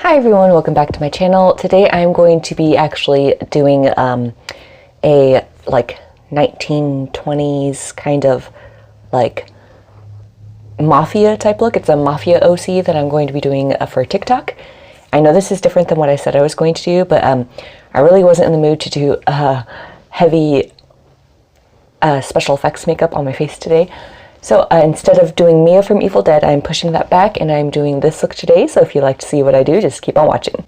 Hi everyone, welcome back to my channel. Today I'm going to be actually doing a like 1920s kind of like mafia type look. It's a mafia OC that I'm going to be doing for TikTok. I know this is different than what I said I was going to do, but I really wasn't in the mood to do heavy special effects makeup on my face today. So instead of doing Mia from Evil Dead, I'm pushing that back and I'm doing this look today. So if you'd like to see what I do, just keep on watching.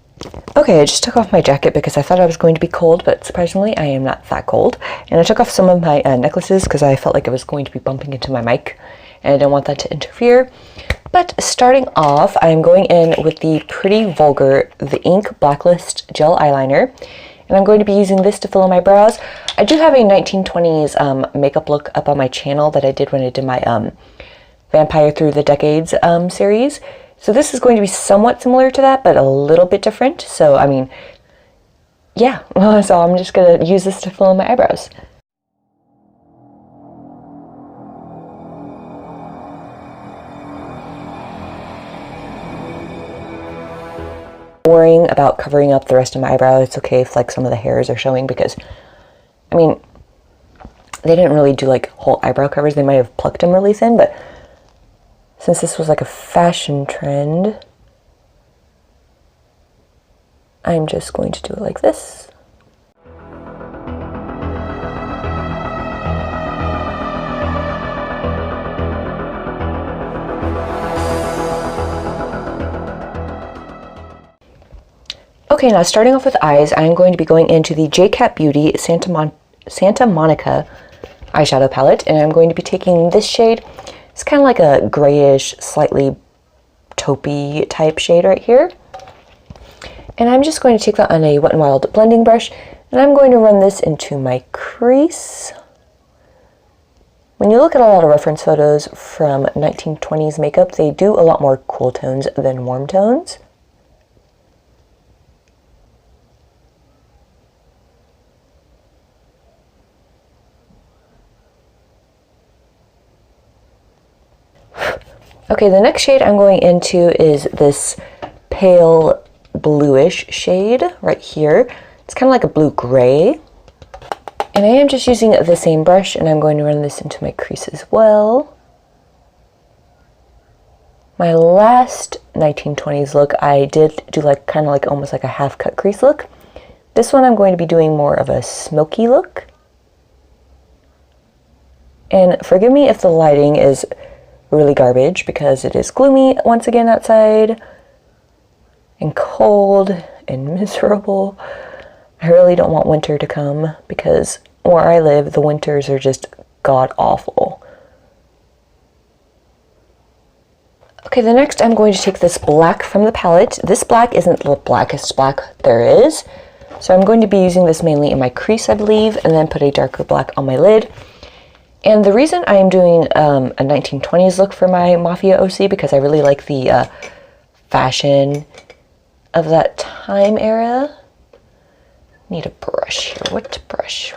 Okay, I just took off my jacket because I thought I was going to be cold, but surprisingly I am not that cold. And I took off some of my necklaces because I felt like I was going to be bumping into my mic and I didn't want that to interfere. But starting off, I'm going in with the Pretty Vulgar The Ink Blacklist Gel Eyeliner. And I'm going to be using this to fill in my brows. I do have a 1920s makeup look up on my channel that I did when I did my Vampire Through the Decades series. So this is going to be somewhat similar to that, but a little bit different. So, I mean, yeah. So I'm just going to use this to fill in my eyebrows. Worrying about covering up the rest of my eyebrow. It's okay if like some of the hairs are showing because, I mean, they didn't really do like whole eyebrow covers. They might have plucked them really thin, but since this was like a fashion trend, I'm just going to do it like this. Okay, now starting off with eyes, I'm going to be going into the JCat Beauty Santa Monica eyeshadow palette, and I'm going to be taking this shade. It's kind of like a grayish, slightly taupey type shade right here. And I'm just going to take that on a Wet n Wild blending brush, and I'm going to run this into my crease. When you look at a lot of reference photos from 1920s makeup, they do a lot more cool tones than warm tones. Okay, the next shade I'm going into is this pale bluish shade right here. It's kind of like a blue-gray. And I am just using the same brush, and I'm going to run this into my crease as well. My last 1920s look, I did do like kind of like almost like a half-cut crease look. This one I'm going to be doing more of a smoky look. And forgive me if the lighting is really garbage because it is gloomy once again outside and cold and miserable. I really don't want winter to come because where I live the winters are just god awful. Okay, the next I'm going to take this black from the palette. This black isn't the blackest black there is, so I'm going to be using this mainly in my crease, I believe, and then put a darker black on my lid. And the reason I am doing a 1920s look for my Mafia OC because I really like the fashion of that time era. Need a brush here. What brush?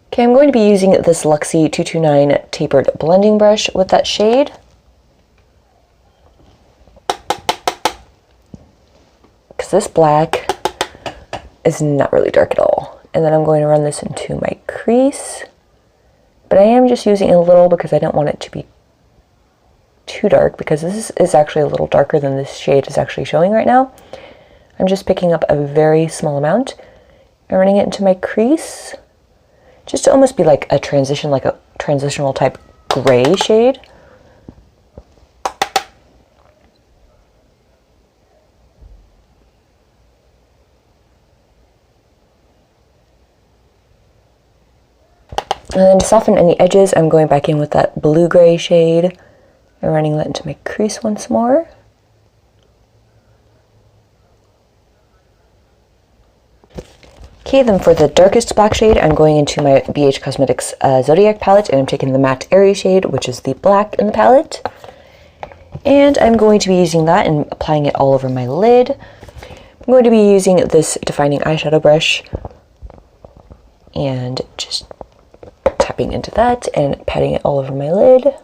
Okay, I'm going to be using this Luxie 229 tapered blending brush with that shade. Because this black is not really dark at all. And then I'm going to run this into my crease. But I am just using a little because I don't want it to be too dark because this is actually a little darker than this shade is actually showing right now. I'm just picking up a very small amount and running it into my crease. Just to almost be like a transition, like a transitional type gray shade. And then to soften any edges, I'm going back in with that blue-gray shade and running that into my crease once more. Okay, then for the darkest black shade, I'm going into my BH Cosmetics Zodiac palette, and I'm taking the Matte Airy shade, which is the black in the palette. And I'm going to be using that and applying it all over my lid. I'm going to be using this defining eyeshadow brush and just tapping into that and patting it all over my lid.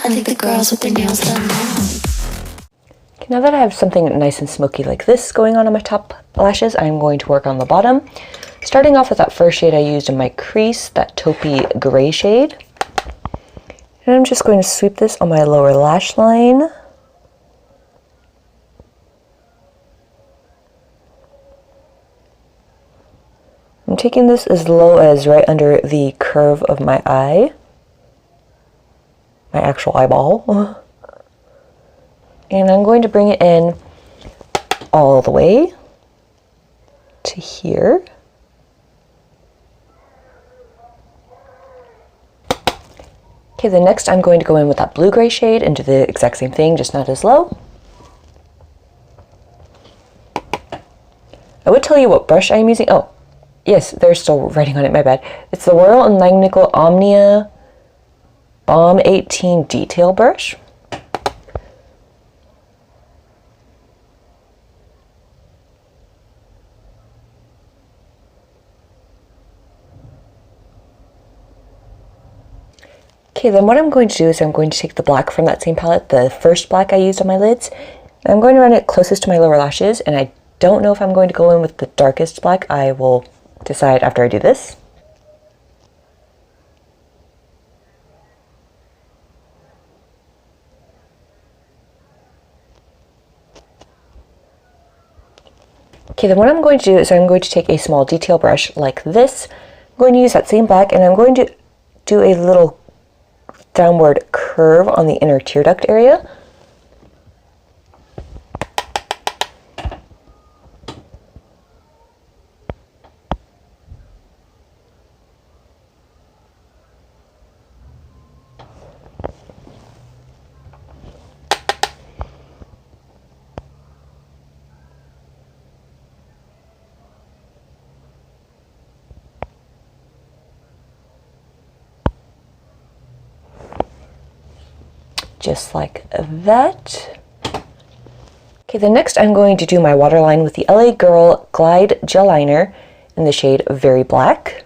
I think the girls with their nails done now. Okay, now that I have something nice and smoky like this going on my top lashes, I'm going to work on the bottom. Starting off with that first shade I used in my crease, that taupey gray shade. And I'm just going to sweep this on my lower lash line. I'm taking this as low as right under the curve of my eye, my actual eyeball. And I'm going to bring it in all the way to here. Okay, then next I'm going to go in with that blue-gray shade and do the exact same thing, just not as low. I would tell you what brush I'm using. Oh, yes, they're still writing on it, my bad. It's the Royal & Langnickel Omnia Balm 18 Detail Brush. Okay, then what I'm going to do is I'm going to take the black from that same palette, the first black I used on my lids, and I'm going to run it closest to my lower lashes, and I don't know if I'm going to go in with the darkest black. I will decide after I do this. Okay, then what I'm going to do is I'm going to take a small detail brush like this. I'm going to use that same black, and I'm going to do a little downward curve on the inner tear duct area. Just like that. Okay, then next I'm going to do my waterline with the LA Girl Glide Gel Liner in the shade Very Black.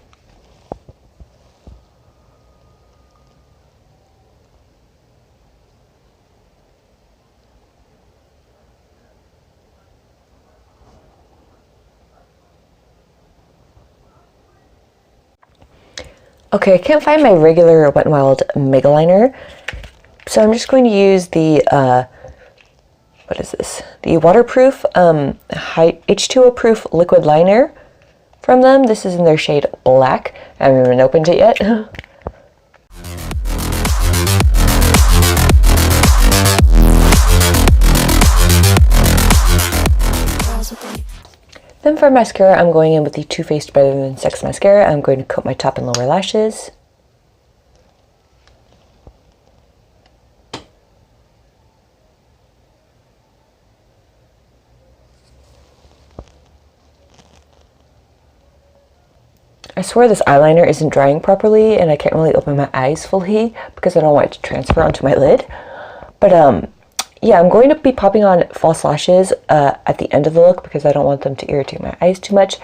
Okay, I can't find my regular Wet n Wild Mega Liner, so I'm just going to use the, what is this? The waterproof, H2O proof liquid liner from them. This is in their shade Black. I haven't even opened it yet. Then for mascara, I'm going in with the Too Faced Better Than Sex mascara. I'm going to coat my top and lower lashes. I swear this eyeliner isn't drying properly and I can't really open my eyes fully because I don't want it to transfer onto my lid. But yeah, I'm going to be popping on false lashes at the end of the look because I don't want them to irritate my eyes too much.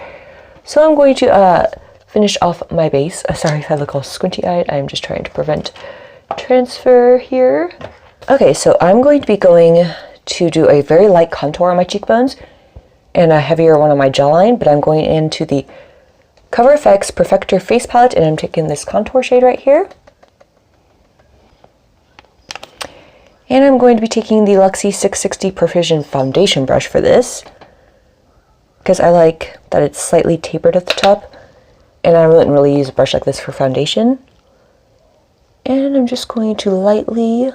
So I'm going to finish off my base. Sorry if I look all squinty-eyed. I'm just trying to prevent transfer here. Okay, so I'm going to be going to do a very light contour on my cheekbones and a heavier one on my jawline, but I'm going into the Cover FX Perfector Face Palette, and I'm taking this contour shade right here. And I'm going to be taking the Luxie 660 Perfusion Foundation brush for this, because I like that it's slightly tapered at the top, and I wouldn't really use a brush like this for foundation. And I'm just going to lightly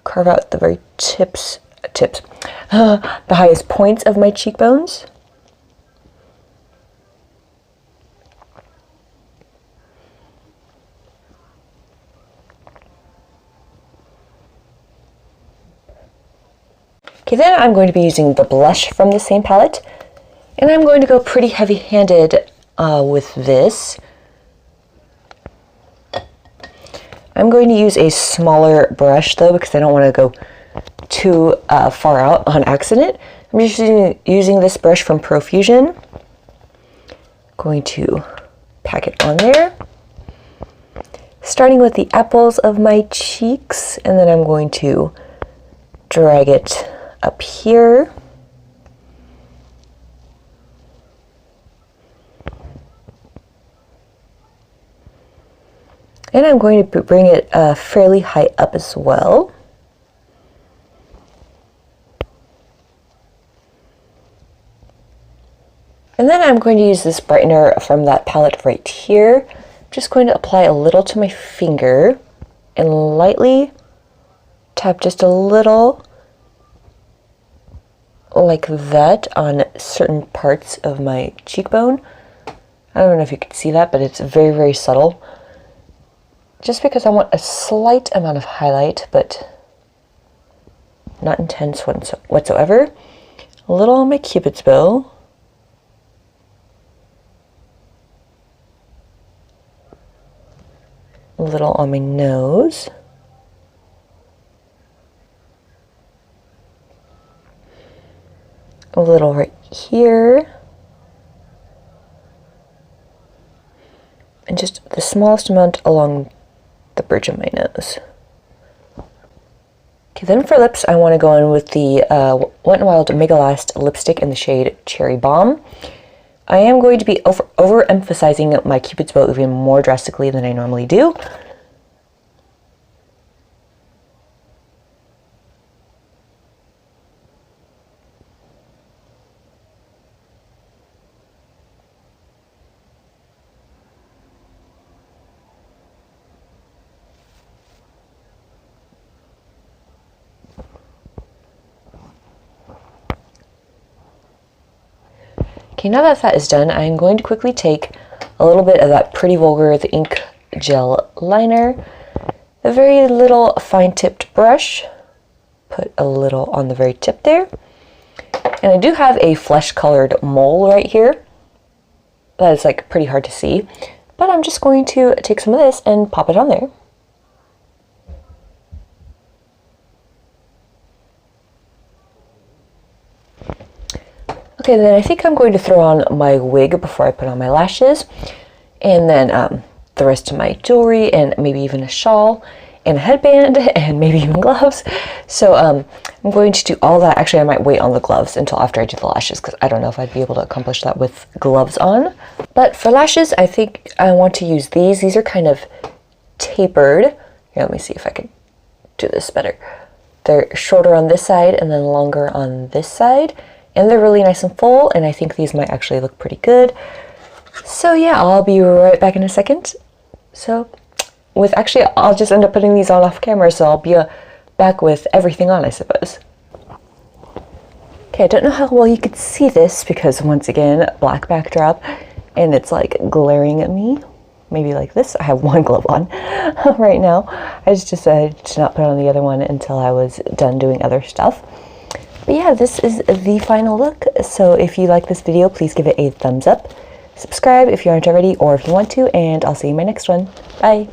carve out the very the highest points of my cheekbones. Okay, then I'm going to be using the blush from the same palette, and I'm going to go pretty heavy-handed with this. I'm going to use a smaller brush though because I don't want to go too far out on accident. I'm just using this brush from Profusion. Going to pack it on there. starting with the apples of my cheeks, and then I'm going to drag it up here. And I'm going to bring it fairly high up as well. And then I'm going to use this brightener from that palette right here. I'm just going to apply a little to my finger and lightly tap just a little like that on certain parts of my cheekbone. I don't know if you can see that, but it's very, very subtle. Just because I want a slight amount of highlight, but not intense whatsoever. A little on my Cupid's bow. A little on my nose. A little right here. And just the smallest amount along the bridge of my nose. Okay, then for lips, I want to go in with the Wet n Wild Mega Last lipstick in the shade Cherry Bomb. I am going to be overemphasizing my Cupid's bow even more drastically than I normally do. Okay, now that that is done, I'm going to quickly take a little bit of that Pretty Vulgar The Ink Gel Liner, a very little fine-tipped brush, put a little on the very tip there, and I do have a flesh-colored mole right here. That is like pretty hard to see, but I'm just going to take some of this and pop it on there. Okay, then I think I'm going to throw on my wig before I put on my lashes, and then the rest of my jewelry, and maybe even a shawl, and a headband, and maybe even gloves. So I'm going to do all that. Actually, I might wait on the gloves until after I do the lashes, because I don't know if I'd be able to accomplish that with gloves on. But for lashes, I think I want to use these. These are kind of tapered. Here, let me see if I can do this better. They're shorter on this side and then longer on this side. And they're really nice and full, and I think these might actually look pretty good. So yeah, I'll be right back in a second. So, actually, I'll just end up putting these on off camera, so I'll be back with everything on, I suppose. Okay, I don't know how well you could see this, because once again, black backdrop, and it's like glaring at me. Maybe like this. I have one glove on right now. I just decided to not put on the other one until I was done doing other stuff. But yeah, this is the final look. So if you like this video, please give it a thumbs up. Subscribe if you aren't already, or if you want to, and I'll see you in my next one. Bye!